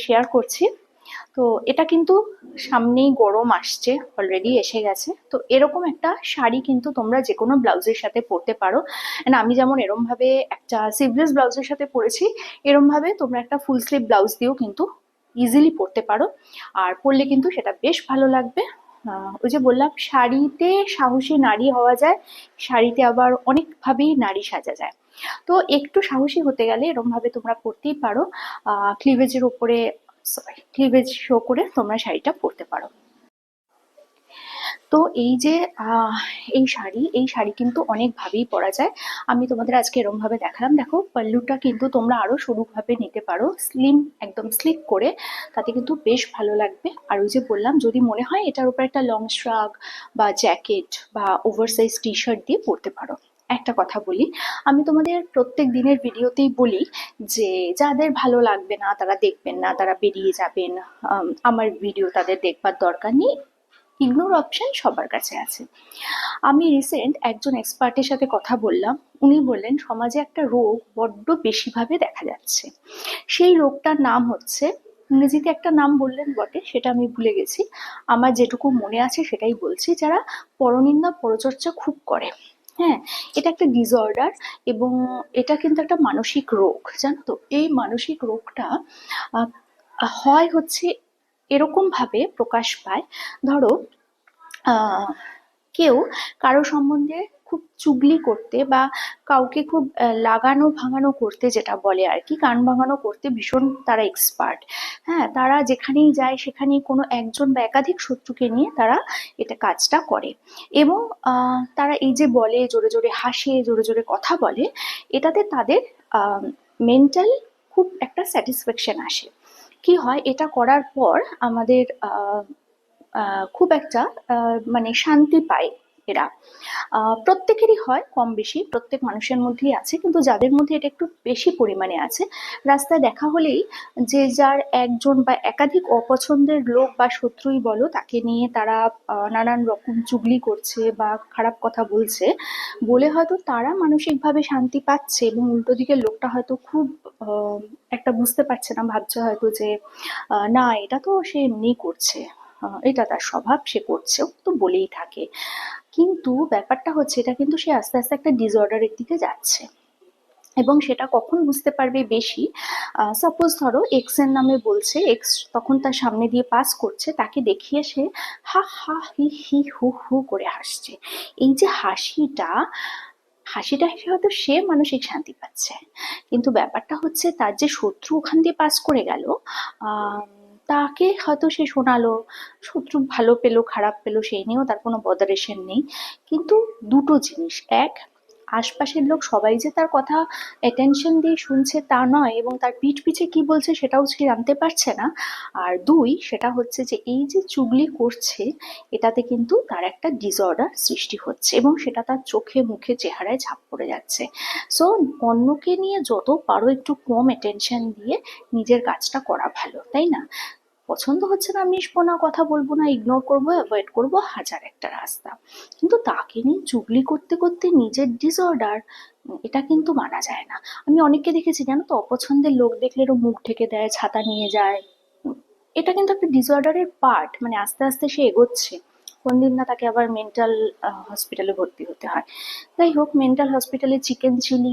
Share করছি। তো এটা কিন্তু সামনেই গরম আসছে, অলরেডি এসে গেছে। তো এরকম একটা শাড়ি কিন্তু তোমরা যে কোনো ব্লাউজের সাথে পরতে পারো। And আমি যেমন এরম ভাবে একটা স্লিভলেস ব্লাউজের সাথে পরেছি, এরম ভাবে তোমরা একটা ফুল স্লিভ ব্লাউজ দিয়েও কিন্তু ইজিলি পরতে পারো। আর পরলে কিন্তু সেটা বেশ ভালো লাগবে। ওই যে বললাম, শাড়িতে সাহসী নারী হওয়া যায়, শাড়িতে আবার অনেকভাবেই নারী সাজা যায়। তো একটু সাহসী হতে গেলে এরকম ভাবে তোমরা পরতেই পারো। ক্লিভেজের ওপরে, সরি, ক্লিভেজ শো করে তোমরা শাড়িটা পরতে পারো। তো এই যে আহ, এই শাড়ি কিন্তু অনেক ভাবেই পরা যায়। আমি তোমাদের আজকে এরকম ভাবে দেখালাম। দেখো, পাল্লুটা কিন্তু তোমরা আরো সরু ভাবে নিতে পারো, স্লিম, একদম স্লিক করে, তাতে কিন্তু বেশ ভালো লাগবে। আর ওই যে বললাম, যদি মনে হয় এটার উপর একটা লং শ্রাগ বা জ্যাকেট বা ওভারসাইজ টি শার্ট দিয়ে পরতে পারো। একটা কথা বলি, আমি তোমাদের প্রত্যেক দিনের ভিডিওতেই বলি যে যাদের ভালো লাগবে না তারা দেখবেন না, তারা বেরিয়ে যাবেন। আমার ভিডিও তাদের দেখবার দরকার নেই, ইগনোর অপশন সবার কাছে আছে। আমি রিসেন্ট একজন এক্সপার্টের সাথে কথা বললাম। উনি বললেন সমাজে একটা রোগ বড্ড বেশিভাবে দেখা যাচ্ছে। সেই রোগটার নাম হচ্ছে, ইংরেজিতে একটা নাম বললেন বটে, সেটা আমি ভুলে গেছি। আমার যেটুকু মনে আছে সেটাই বলছি, যারা পরনিন্দা পরচর্চা খুব করে। হ্যাঁ, এটা একটা ডিসঅর্ডার, এবং এটা কিন্তু একটা মানসিক রোগ, জানো তো। এই মানসিক রোগটা আহ, হয় হচ্ছে এরকম ভাবে প্রকাশ পায়। ধরো, আহ, কেউ কারো সম্বন্ধে খুব চুগলি করতে বা কাউকে খুব লাগানো ভাঙানো করতে, যেটা বলে আর কি, কান ভাঙানো করতে ভীষণ তারা এক্সপার্ট। হ্যাঁ, তারা যেখানেই যায় সেখানেই কোনো একজন বা একাধিক শত্রুকে নিয়ে তারা এটা কাজটা করে। এবং তারা এই যে বলে, জোরে জোরে হাসে, জোরে জোরে কথা বলে, এটাতে তাদের মেন্টাল খুব একটা স্যাটিসফ্যাকশন আসে। কি হয়, এটা করার পর আমাদের খুব একটা মানে শান্তি পায় এরা। প্রত্যেকেরই হয়, কম বেশি প্রত্যেক মানুষের মধ্যেই আছে, কিন্তু যাদের মধ্যে এটা একটু বেশি পরিমাণে আছে, রাস্তায় দেখা হলেই যে যার একজন বা একাধিক অপছন্দের লোক বা শত্রুই বলো, তাকে নিয়ে তারা নানান রকম চুগলি করছে বা খারাপ কথা বলছে, বলে হয়তো তারা মানসিকভাবে শান্তি পাচ্ছে, এবং উল্টো দিকের লোকটা হয়তো খুব একটা বুঝতে পারছে না, ভাবছে হয়তো যে না, এটা তো সে এমনি করছে, এটা তার স্বভাব, সে করছেও তো বলেই থাকে। কিন্তু ব্যাপারটা হচ্ছে, এটা কিন্তু সে আস্তে আস্তে একটা ডিসঅর্ডারের দিকে যাচ্ছে। এবং সেটা কখন বুঝতে পারবে বেশি, সাপোজ ধরো এক্স এর নামে বলছে, এক্স তখন তার সামনে দিয়ে পাস করছে, তাকে দেখিয়ে সে হা হা হি হি হু হু করে হাসছে। এই যে হাসিটা, হাসিটা হেসে হয়তো সে মানসিক শান্তি পাচ্ছে, কিন্তু ব্যাপারটা হচ্ছে তার যে শত্রু ওখান দিয়ে পাস করে গেল, আহ তাকে হয়তো সে শোনালো, শত্রু ভালো পেলো খারাপ পেলো সেই নিয়েও তার কোনো বদারেশন নেই। কিন্তু দুটো জিনিস, এক, আশপাশের লোক সবাই যে তার কথা অ্যাটেনশন দিয়ে শুনছে তা নয়, এবং তার পিঠ পিছে কি বলছে সেটাও সে জানতে পারছে না। আর দুই, সেটা হচ্ছে যে এই যে চুগলি করছে, এটাতে কিন্তু তার একটা ডিসঅর্ডার সৃষ্টি হচ্ছে, এবং সেটা তার চোখে মুখে চেহারায় ছাপ পড়ে যাচ্ছে। সো অন্যকে নিয়ে যত পারো একটু কম অ্যাটেনশন দিয়ে নিজের কাজটা করা ভালো, তাই না? পছন্দ হচ্ছে না, মিশবো না, কথা বলবো না, ইগনোর করবো, অ্যাভয়েড করবো, হাজার একটা রাস্তা। কিন্তু তাকে নিয়ে চুগলি করতে করতে নিজের ডিসঅর্ডার, এটা কিন্তু মানা যায় না। আমি অনেককে দেখেছি, জানো তো, অপছন্দের লোক দেখলে এরকম মুখ ঢেকে দেয়, ছাতা নিয়ে যায়। এটা কিন্তু একটা ডিসঅর্ডারের পার্ট, মানে আস্তে আস্তে সে এগোচ্ছে, কোনদিন না তাকে আবার মেন্টাল হসপিটালে ভর্তি হতে হয়। যাই হোক, মেন্টাল হসপিটালে চিকেন চিলি